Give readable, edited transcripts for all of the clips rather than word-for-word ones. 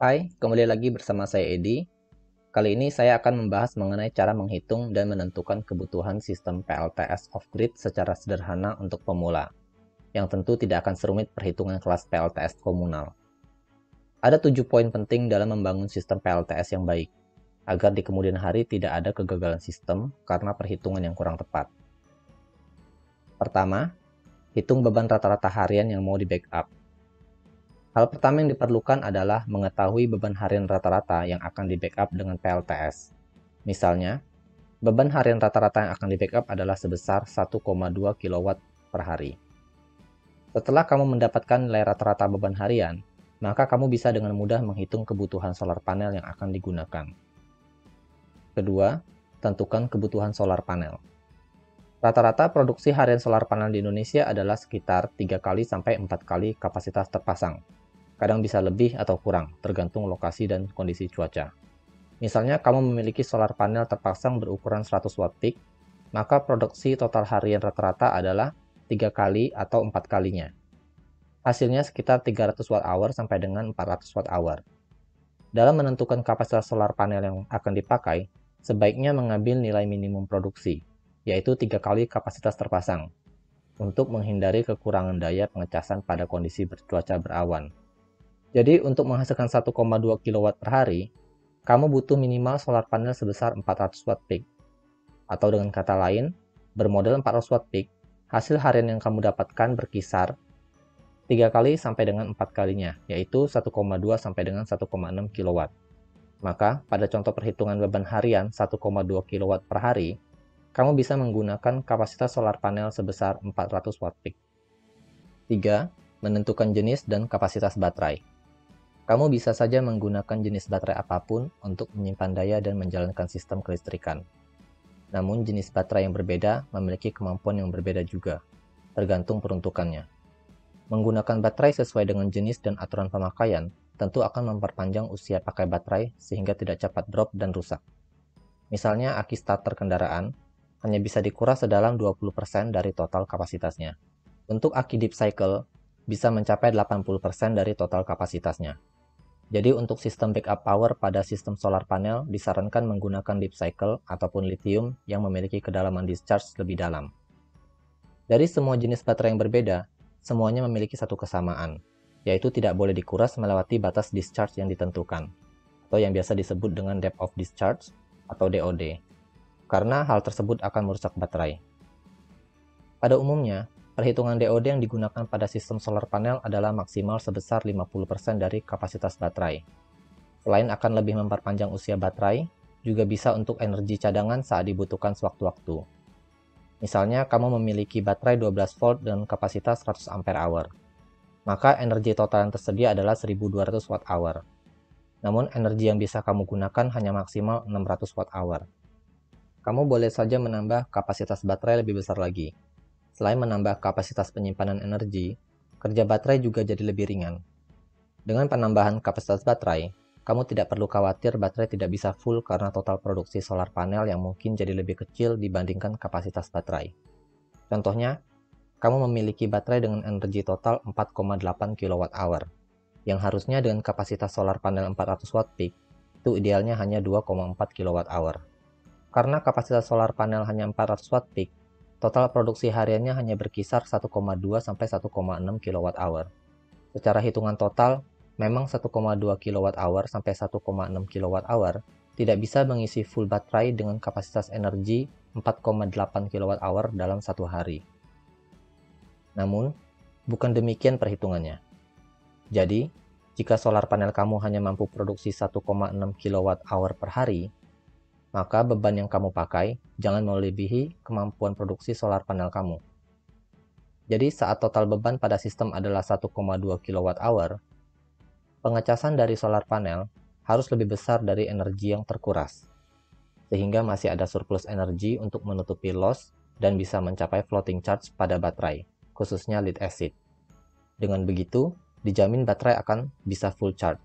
Hai, kembali lagi bersama saya Edi. Kali ini saya akan membahas mengenai cara menghitung dan menentukan kebutuhan sistem PLTS off-grid secara sederhana untuk pemula, yang tentu tidak akan serumit perhitungan kelas PLTS komunal. Ada 7 poin penting dalam membangun sistem PLTS yang baik, agar di kemudian hari tidak ada kegagalan sistem karena perhitungan yang kurang tepat. Pertama, hitung beban rata-rata harian yang mau di-backup. Hal pertama yang diperlukan adalah mengetahui beban harian rata-rata yang akan di-backup dengan PLTS. Misalnya, beban harian rata-rata yang akan di-backup adalah sebesar 1,2 kW per hari. Setelah kamu mendapatkan nilai rata-rata beban harian, maka kamu bisa dengan mudah menghitung kebutuhan solar panel yang akan digunakan. Kedua, tentukan kebutuhan solar panel. Rata-rata produksi harian solar panel di Indonesia adalah sekitar 3 kali sampai 4 kali kapasitas terpasang. Kadang bisa lebih atau kurang, tergantung lokasi dan kondisi cuaca. Misalnya kamu memiliki solar panel terpasang berukuran 100 watt peak, maka produksi total harian rata-rata adalah 3 kali atau 4 kalinya. Hasilnya sekitar 300 watt hour sampai dengan 400 watt hour. Dalam menentukan kapasitas solar panel yang akan dipakai, sebaiknya mengambil nilai minimum produksi, yaitu 3 kali kapasitas terpasang, untuk menghindari kekurangan daya pengecasan pada kondisi cuaca berawan. Jadi untuk menghasilkan 1,2 kW per hari, kamu butuh minimal solar panel sebesar 400 watt peak. Atau dengan kata lain, bermodel 400 watt peak, hasil harian yang kamu dapatkan berkisar 3 kali sampai dengan 4 kalinya, yaitu 1,2 sampai dengan 1,6 kW. Maka, pada contoh perhitungan beban harian 1,2 kW per hari, kamu bisa menggunakan kapasitas solar panel sebesar 400 watt peak. 3. Menentukan jenis dan kapasitas baterai. Kamu bisa saja menggunakan jenis baterai apapun untuk menyimpan daya dan menjalankan sistem kelistrikan. Namun jenis baterai yang berbeda memiliki kemampuan yang berbeda juga, tergantung peruntukannya. Menggunakan baterai sesuai dengan jenis dan aturan pemakaian tentu akan memperpanjang usia pakai baterai sehingga tidak cepat drop dan rusak. Misalnya aki starter kendaraan hanya bisa dikuras sedalam 20% dari total kapasitasnya. Untuk aki deep cycle bisa mencapai 80% dari total kapasitasnya. Jadi untuk sistem backup power pada sistem solar panel disarankan menggunakan deep cycle ataupun lithium yang memiliki kedalaman discharge lebih dalam. Dari semua jenis baterai yang berbeda, semuanya memiliki satu kesamaan, yaitu tidak boleh dikuras melewati batas discharge yang ditentukan, atau yang biasa disebut dengan depth of discharge atau DOD, karena hal tersebut akan merusak baterai. Pada umumnya, perhitungan DOD yang digunakan pada sistem solar panel adalah maksimal sebesar 50% dari kapasitas baterai. Selain akan lebih memperpanjang usia baterai, juga bisa untuk energi cadangan saat dibutuhkan sewaktu-waktu. Misalnya, kamu memiliki baterai 12 volt dengan kapasitas 100 ampere hour. Maka energi total yang tersedia adalah 1200 watt hour. Namun, energi yang bisa kamu gunakan hanya maksimal 600 watt hour. Kamu boleh saja menambah kapasitas baterai lebih besar lagi. Selain menambah kapasitas penyimpanan energi, kerja baterai juga jadi lebih ringan. Dengan penambahan kapasitas baterai, kamu tidak perlu khawatir baterai tidak bisa full karena total produksi solar panel yang mungkin jadi lebih kecil dibandingkan kapasitas baterai. Contohnya, kamu memiliki baterai dengan energi total 4,8 kWh, yang harusnya dengan kapasitas solar panel 400 watt peak, itu idealnya hanya 2,4 kWh. Karena kapasitas solar panel hanya 400 watt peak, total produksi hariannya hanya berkisar 1,2 sampai 1,6 kWh. Secara hitungan total, memang 1,2 kWh sampai 1,6 kWh tidak bisa mengisi full baterai dengan kapasitas energi 4,8 kWh dalam satu hari. Namun, bukan demikian perhitungannya. Jadi, jika solar panel kamu hanya mampu produksi 1,6 kWh per hari, maka beban yang kamu pakai jangan melebihi kemampuan produksi solar panel kamu. Jadi saat total beban pada sistem adalah 1,2 kWh, pengecasan dari solar panel harus lebih besar dari energi yang terkuras, sehingga masih ada surplus energi untuk menutupi loss dan bisa mencapai floating charge pada baterai, khususnya lead acid. Dengan begitu, dijamin baterai akan bisa full charge.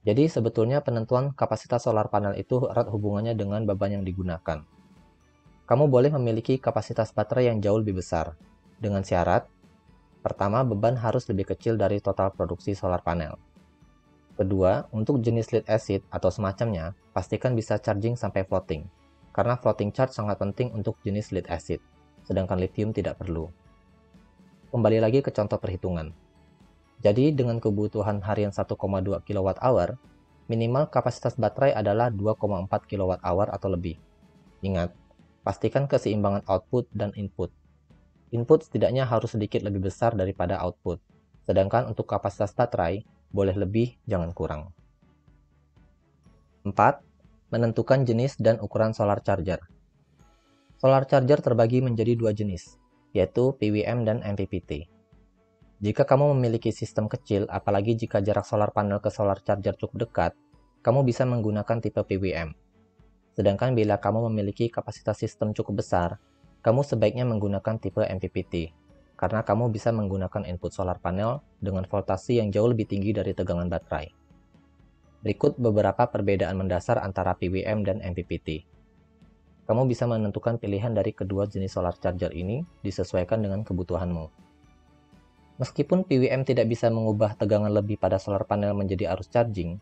Jadi sebetulnya penentuan kapasitas solar panel itu erat hubungannya dengan beban yang digunakan. Kamu boleh memiliki kapasitas baterai yang jauh lebih besar, dengan syarat, pertama beban harus lebih kecil dari total produksi solar panel. Kedua, untuk jenis lead acid atau semacamnya, pastikan bisa charging sampai floating, karena floating charge sangat penting untuk jenis lead acid, sedangkan lithium tidak perlu. Kembali lagi ke contoh perhitungan. Jadi dengan kebutuhan harian 1,2 kWh, minimal kapasitas baterai adalah 2,4 kWh atau lebih. Ingat, pastikan keseimbangan output dan input. Input setidaknya harus sedikit lebih besar daripada output, sedangkan untuk kapasitas baterai, boleh lebih, jangan kurang. 4. Menentukan jenis dan ukuran solar charger. Solar charger terbagi menjadi dua jenis, yaitu PWM dan MPPT. Jika kamu memiliki sistem kecil, apalagi jika jarak solar panel ke solar charger cukup dekat, kamu bisa menggunakan tipe PWM. Sedangkan bila kamu memiliki kapasitas sistem cukup besar, kamu sebaiknya menggunakan tipe MPPT, karena kamu bisa menggunakan input solar panel dengan voltase yang jauh lebih tinggi dari tegangan baterai. Berikut beberapa perbedaan mendasar antara PWM dan MPPT. Kamu bisa menentukan pilihan dari kedua jenis solar charger ini disesuaikan dengan kebutuhanmu. Meskipun PWM tidak bisa mengubah tegangan lebih pada solar panel menjadi arus charging,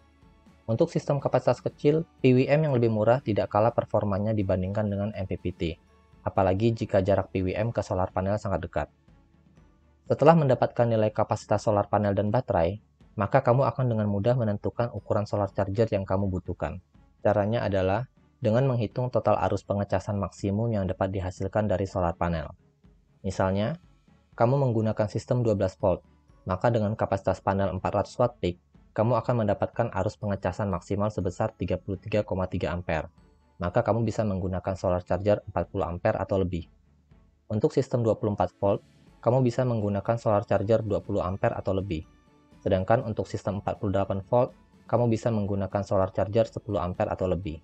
untuk sistem kapasitas kecil, PWM yang lebih murah tidak kalah performanya dibandingkan dengan MPPT, apalagi jika jarak PWM ke solar panel sangat dekat. Setelah mendapatkan nilai kapasitas solar panel dan baterai, maka kamu akan dengan mudah menentukan ukuran solar charger yang kamu butuhkan. Caranya adalah dengan menghitung total arus pengecasan maksimum yang dapat dihasilkan dari solar panel. Misalnya, kamu menggunakan sistem 12 volt, maka dengan kapasitas panel 400 watt peak, kamu akan mendapatkan arus pengecasan maksimal sebesar 33,3 ampere. Maka kamu bisa menggunakan solar charger 40 ampere atau lebih. Untuk sistem 24 volt, kamu bisa menggunakan solar charger 20 ampere atau lebih. Sedangkan untuk sistem 48 volt, kamu bisa menggunakan solar charger 10 ampere atau lebih.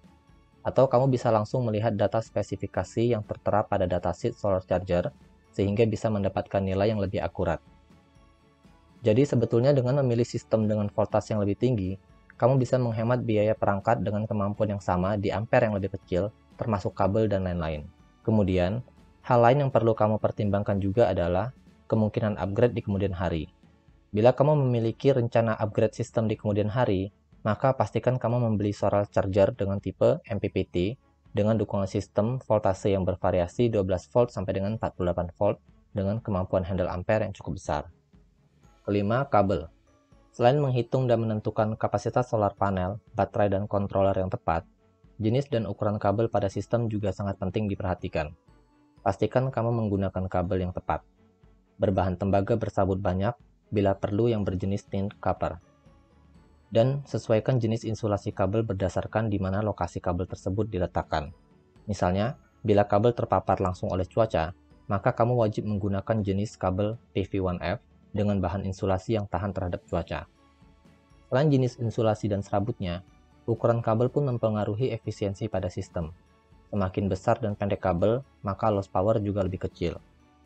Atau kamu bisa langsung melihat data spesifikasi yang tertera pada datasheet solar charger, sehingga bisa mendapatkan nilai yang lebih akurat. Jadi sebetulnya dengan memilih sistem dengan voltase yang lebih tinggi, kamu bisa menghemat biaya perangkat dengan kemampuan yang sama di ampere yang lebih kecil, termasuk kabel dan lain-lain. Kemudian, hal lain yang perlu kamu pertimbangkan juga adalah kemungkinan upgrade di kemudian hari. Bila kamu memiliki rencana upgrade sistem di kemudian hari, maka pastikan kamu membeli solar charger dengan tipe MPPT dengan dukungan sistem voltase yang bervariasi 12 volt sampai dengan 48 volt dengan kemampuan handle ampere yang cukup besar. Kelima, kabel. Selain menghitung dan menentukan kapasitas solar panel, baterai dan controller yang tepat, jenis dan ukuran kabel pada sistem juga sangat penting diperhatikan. Pastikan kamu menggunakan kabel yang tepat. Berbahan tembaga bersabut banyak, bila perlu yang berjenis thin copper. Dan sesuaikan jenis insulasi kabel berdasarkan di mana lokasi kabel tersebut diletakkan. Misalnya, bila kabel terpapar langsung oleh cuaca, maka kamu wajib menggunakan jenis kabel PV1F dengan bahan insulasi yang tahan terhadap cuaca. Selain jenis insulasi dan serabutnya, ukuran kabel pun mempengaruhi efisiensi pada sistem. Semakin besar dan pendek kabel, maka loss power juga lebih kecil.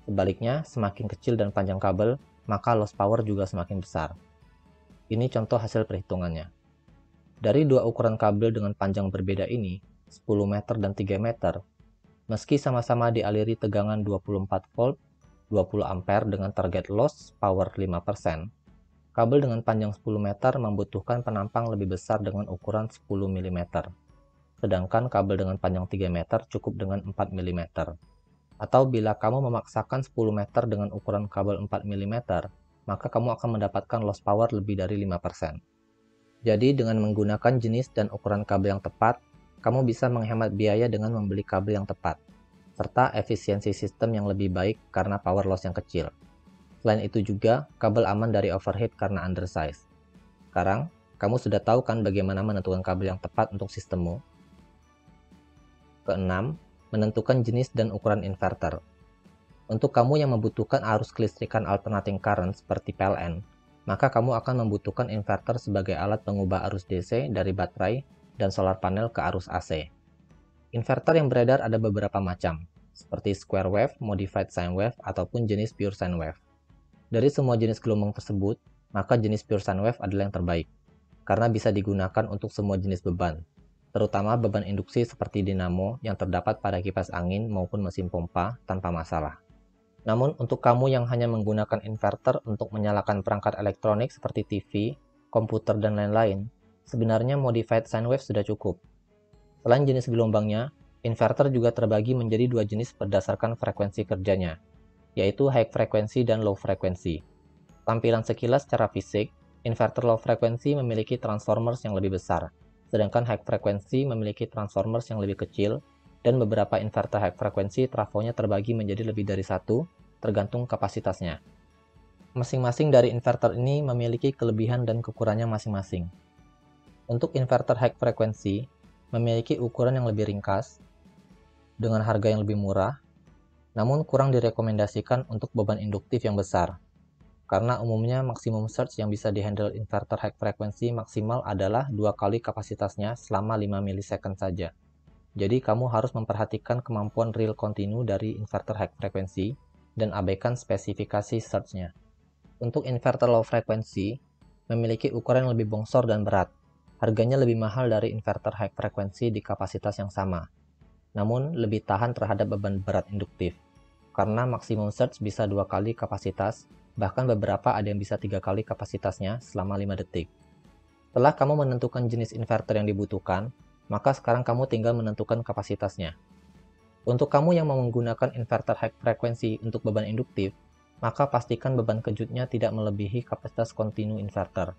Sebaliknya, semakin kecil dan panjang kabel, maka loss power juga semakin besar. Ini contoh hasil perhitungannya. Dari dua ukuran kabel dengan panjang berbeda ini, 10 meter dan 3 meter, meski sama-sama dialiri tegangan 24 volt, 20 ampere dengan target loss power 5%, kabel dengan panjang 10 meter membutuhkan penampang lebih besar dengan ukuran 10 mm. Sedangkan kabel dengan panjang 3 meter cukup dengan 4 mm. Atau bila kamu memaksakan 10 meter dengan ukuran kabel 4 mm, maka kamu akan mendapatkan loss power lebih dari 5%. Jadi dengan menggunakan jenis dan ukuran kabel yang tepat, kamu bisa menghemat biaya dengan membeli kabel yang tepat, serta efisiensi sistem yang lebih baik karena power loss yang kecil. Selain itu juga, kabel aman dari overheat karena undersize. Sekarang, kamu sudah tahu kan bagaimana menentukan kabel yang tepat untuk sistemmu? Keenam, menentukan jenis dan ukuran inverter. Untuk kamu yang membutuhkan arus kelistrikan alternating current seperti PLN, maka kamu akan membutuhkan inverter sebagai alat pengubah arus DC dari baterai dan solar panel ke arus AC. Inverter yang beredar ada beberapa macam, seperti square wave, modified sine wave, ataupun jenis pure sine wave. Dari semua jenis gelombang tersebut, maka jenis pure sine wave adalah yang terbaik, karena bisa digunakan untuk semua jenis beban, terutama beban induksi seperti dinamo yang terdapat pada kipas angin maupun mesin pompa tanpa masalah. Namun untuk kamu yang hanya menggunakan inverter untuk menyalakan perangkat elektronik seperti TV, komputer, dan lain-lain, sebenarnya modified sine wave sudah cukup. Selain jenis gelombangnya, inverter juga terbagi menjadi dua jenis berdasarkan frekuensi kerjanya, yaitu high frequency dan low frequency. Tampilan sekilas secara fisik, inverter low frequency memiliki transformers yang lebih besar, sedangkan high frequency memiliki transformers yang lebih kecil, dan beberapa inverter high frequency trafonya terbagi menjadi lebih dari satu, tergantung kapasitasnya. Masing-masing dari inverter ini memiliki kelebihan dan kekurangannya masing-masing. Untuk inverter high frequency, memiliki ukuran yang lebih ringkas, dengan harga yang lebih murah, namun kurang direkomendasikan untuk beban induktif yang besar, karena umumnya maksimum surge yang bisa dihandle inverter high frequency maksimal adalah 2 kali kapasitasnya selama 5 milisecond saja. Jadi kamu harus memperhatikan kemampuan real continue dari inverter high frequency dan abaikan spesifikasi surge-nya. Untuk inverter low frequency, memiliki ukuran yang lebih bongsor dan berat. Harganya lebih mahal dari inverter high frequency di kapasitas yang sama, namun lebih tahan terhadap beban berat induktif, karena maksimum surge bisa 2 kali kapasitas, bahkan beberapa ada yang bisa 3 kali kapasitasnya selama 5 detik. Setelah kamu menentukan jenis inverter yang dibutuhkan, maka sekarang kamu tinggal menentukan kapasitasnya. Untuk kamu yang mau menggunakan inverter high frequency untuk beban induktif, maka pastikan beban kejutnya tidak melebihi kapasitas kontinu inverter.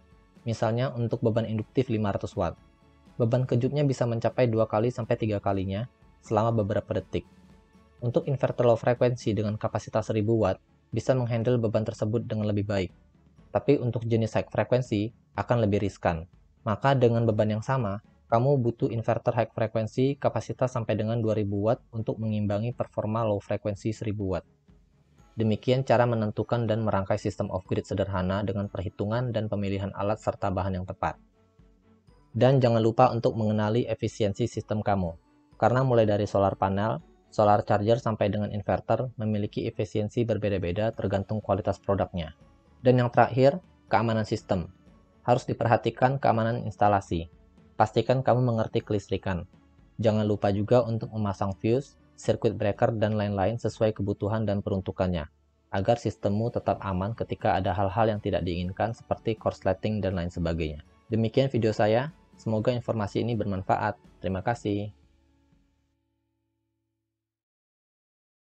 Misalnya untuk beban induktif 500 watt. Beban kejutnya bisa mencapai 2 kali sampai 3 kalinya selama beberapa detik. Untuk inverter low frequency dengan kapasitas 1000 watt, bisa menghandle beban tersebut dengan lebih baik. Tapi untuk jenis high frequency akan lebih riskan. Maka dengan beban yang sama, kamu butuh inverter high frequency kapasitas sampai dengan 2000 watt untuk mengimbangi performa low frequency 1000 watt. Demikian cara menentukan dan merangkai sistem off-grid sederhana dengan perhitungan dan pemilihan alat serta bahan yang tepat. Dan jangan lupa untuk mengenali efisiensi sistem kamu, karena mulai dari solar panel, solar charger sampai dengan inverter memiliki efisiensi berbeda-beda tergantung kualitas produknya. Dan yang terakhir, keamanan sistem. Harus diperhatikan keamanan instalasi. Pastikan kamu mengerti kelistrikan. Jangan lupa juga untuk memasang fuse, circuit breaker, dan lain-lain sesuai kebutuhan dan peruntukannya, agar sistemmu tetap aman ketika ada hal-hal yang tidak diinginkan seperti korsleting dan lain sebagainya. Demikian video saya, semoga informasi ini bermanfaat. Terima kasih.